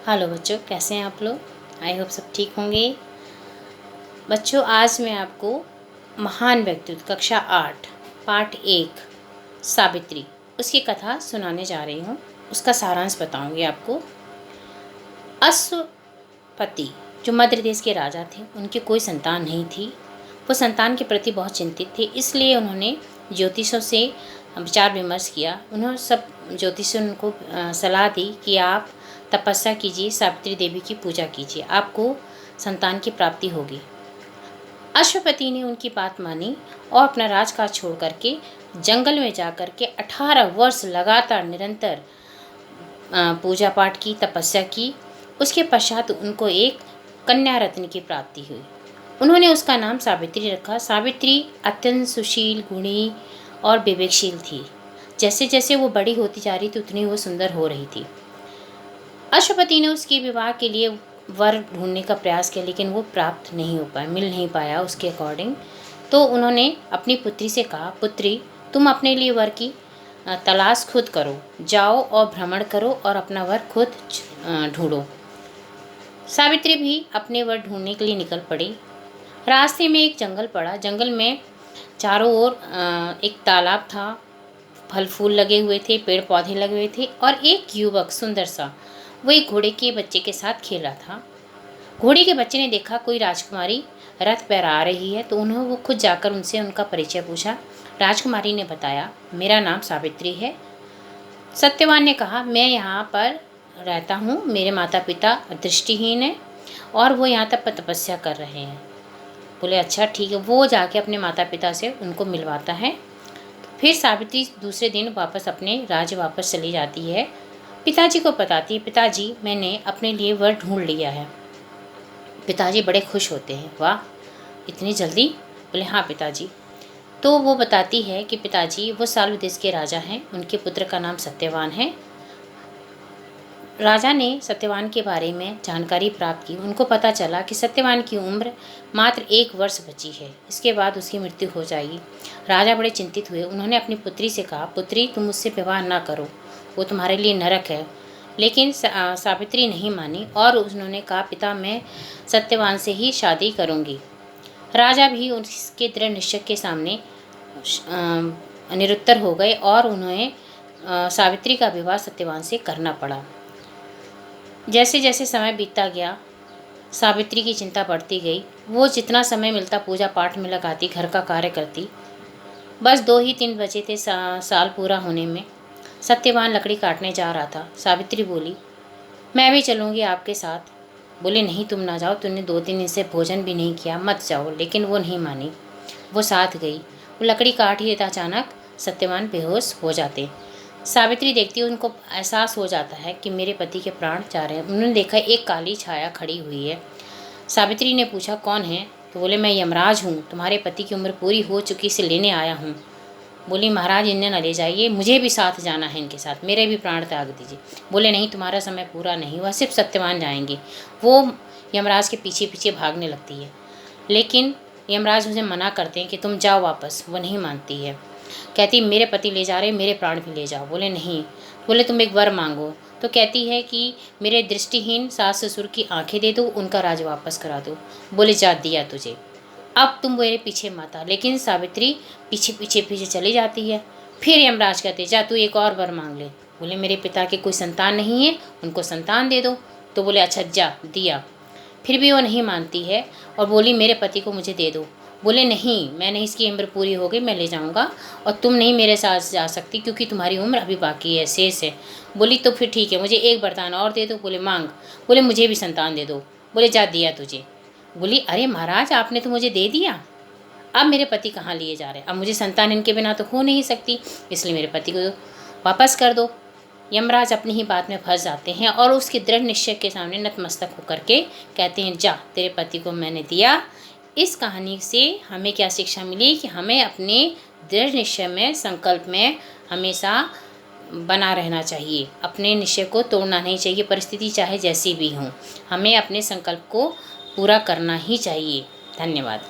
Hello बच्चों, कैसे हैं आप लोग। आई होप सब ठीक होंगे। बच्चों, आज मैं आपको महान व्यक्तित्व कक्षा 8 पाठ 1 सावित्री उसकी कथा सुनाने जा रही हूँ। उसका सारांश बताऊँगी आपको। अश्वपति जो मद्र देश के राजा थे, उनकी कोई संतान नहीं थी। वो संतान के प्रति बहुत चिंतित थे, इसलिए उन्होंने ज्योतिषों से विचार विमर्श किया। उन्होंने सब ज्योतिषों को सलाह दी कि आप तपस्या कीजिए, सावित्री देवी की पूजा कीजिए, आपको संतान की प्राप्ति होगी। अश्वपति ने उनकी बात मानी और अपना राजकाज छोड़ करके जंगल में जा कर के 18 वर्ष लगातार निरंतर पूजा पाठ की, तपस्या की। उसके पश्चात उनको एक कन्या रत्न की प्राप्ति हुई। उन्होंने उसका नाम सावित्री रखा। सावित्री अत्यंत सुशील, गुणी और विवेकशील थी। जैसे जैसे वो बड़ी होती जा रही थी, उतनी वो सुंदर हो रही थी। अश्वपति ने उसके विवाह के लिए वर ढूंढने का प्रयास किया, लेकिन वो प्राप्त नहीं हो पाया, मिल नहीं पाया उसके अकॉर्डिंग। तो उन्होंने अपनी पुत्री से कहा, पुत्री तुम अपने लिए वर की तलाश खुद करो, जाओ और भ्रमण करो और अपना वर खुद ढूंढो। सावित्री भी अपने वर ढूंढने के लिए निकल पड़ी। रास्ते में एक जंगल पड़ा। जंगल में चारों ओर एक तालाब था, फल फूल लगे हुए थे, पेड़ पौधे लगे हुए थे और एक युवक सुंदर सा, वो एक घोड़े के बच्चे के साथ खेला था। घोड़े के बच्चे ने देखा कोई राजकुमारी रथ पर आ रही है, तो उन्होंने वो खुद जाकर उनसे उनका परिचय पूछा। राजकुमारी ने बताया, मेरा नाम सावित्री है। सत्यवान ने कहा, मैं यहाँ पर रहता हूँ, मेरे माता पिता दृष्टिहीन हैं और वो यहाँ तक तपस्या कर रहे हैं। बोले अच्छा ठीक है। वो जाके अपने माता पिता से उनको मिलवाता है। फिर सावित्री दूसरे दिन वापस अपने राज्य वापस चली जाती है। पिताजी को बताती है, पिताजी मैंने अपने लिए वर ढूंढ लिया है। पिताजी बड़े खुश होते हैं, वाह इतनी जल्दी। बोले हाँ पिताजी। तो वो बताती है कि पिताजी वो साल्व देश के राजा हैं, उनके पुत्र का नाम सत्यवान है। राजा ने सत्यवान के बारे में जानकारी प्राप्त की। उनको पता चला कि सत्यवान की उम्र मात्र 1 वर्ष बची है, इसके बाद उसकी मृत्यु हो जाएगी। राजा बड़े चिंतित हुए। उन्होंने अपनी पुत्री से कहा, पुत्री तुम मुझसे विवाह ना करो, वो तुम्हारे लिए नरक है। लेकिन सावित्री नहीं मानी और उन्होंने कहा, पिता मैं सत्यवान से ही शादी करूंगी। राजा भी उसके दृढ़ निश्चय के सामने निरुत्तर हो गए और उन्हें सावित्री का विवाह सत्यवान से करना पड़ा। जैसे जैसे समय बीतता गया, सावित्री की चिंता बढ़ती गई। वो जितना समय मिलता पूजा पाठ में लगाती, घर का कार्य करती। बस 2 ही 3 बचे थे साल पूरा होने में। सत्यवान लकड़ी काटने जा रहा था। सावित्री बोली, मैं भी चलूँगी आपके साथ। बोले नहीं तुम ना जाओ, तुमने 2-3 दिन से भोजन भी नहीं किया, मत जाओ। लेकिन वो नहीं मानी, वो साथ गई। वो लकड़ी काट ही था, अचानक सत्यवान बेहोश हो जाते। सावित्री देखती है, उनको एहसास हो जाता है कि मेरे पति के प्राण जा रहे हैं। उन्होंने देखा एक काली छाया खड़ी हुई है। सावित्री ने पूछा, कौन है? तो बोले मैं यमराज हूँ, तुम्हारे पति की उम्र पूरी हो चुकी, इसे लेने आया हूँ। बोली महाराज इन्हें न ले जाइए, मुझे भी साथ जाना है इनके साथ, मेरे भी प्राण त्याग दीजिए। बोले नहीं तुम्हारा समय पूरा नहीं हुआ, सिर्फ सत्यवान जाएंगे। वो यमराज के पीछे पीछे भागने लगती है, लेकिन यमराज उसे मना करते हैं कि तुम जाओ वापस। वो नहीं मानती है, कहती मेरे पति ले जा रहे, मेरे प्राण भी ले जाओ। बोले नहीं। बोले तुम एक वर मांगो। तो कहती है कि मेरे दृष्टिहीन सास ससुर की आंखें दे दो, उनका राज वापस करा दो। बोले जा दिया तुझे, अब तुम मेरे पीछे मत आ। लेकिन सावित्री पीछे पीछे पीछे चली जाती है। फिर यमराज कहते जा तू एक और वर मांग ले। बोले मेरे पिता की कोई संतान नहीं है, उनको संतान दे दो। तो बोले अच्छा जा दिया। फिर भी वो नहीं मानती है और बोली मेरे पति को मुझे दे दो। बोले नहीं, मैंने इसकी उम्र पूरी हो गई, मैं ले जाऊंगा और तुम नहीं मेरे साथ जा सकती क्योंकि तुम्हारी उम्र अभी बाकी है, शेष है। बोली तो फिर ठीक है, मुझे एक वरदान और दे दो। बोले मांग। बोले मुझे भी संतान दे दो। बोले जा दिया तुझे। बोली अरे महाराज आपने तो मुझे दे दिया, अब मेरे पति कहाँ लिए जा रहे हैं, अब मुझे संतान इनके बिना तो हो नहीं सकती, इसलिए मेरे पति को वापस कर दो। यमराज अपनी ही बात में फंस जाते हैं और उसके दृढ़ निश्चय के सामने नतमस्तक होकर के कहते हैं जा तेरे पति को मैंने दिया। इस कहानी से हमें क्या शिक्षा मिली कि हमें अपने दृढ़ निश्चय में, संकल्प में हमेशा बना रहना चाहिए, अपने निश्चय को तोड़ना नहीं चाहिए। परिस्थिति चाहे जैसी भी हो, हमें अपने संकल्प को पूरा करना ही चाहिए। धन्यवाद।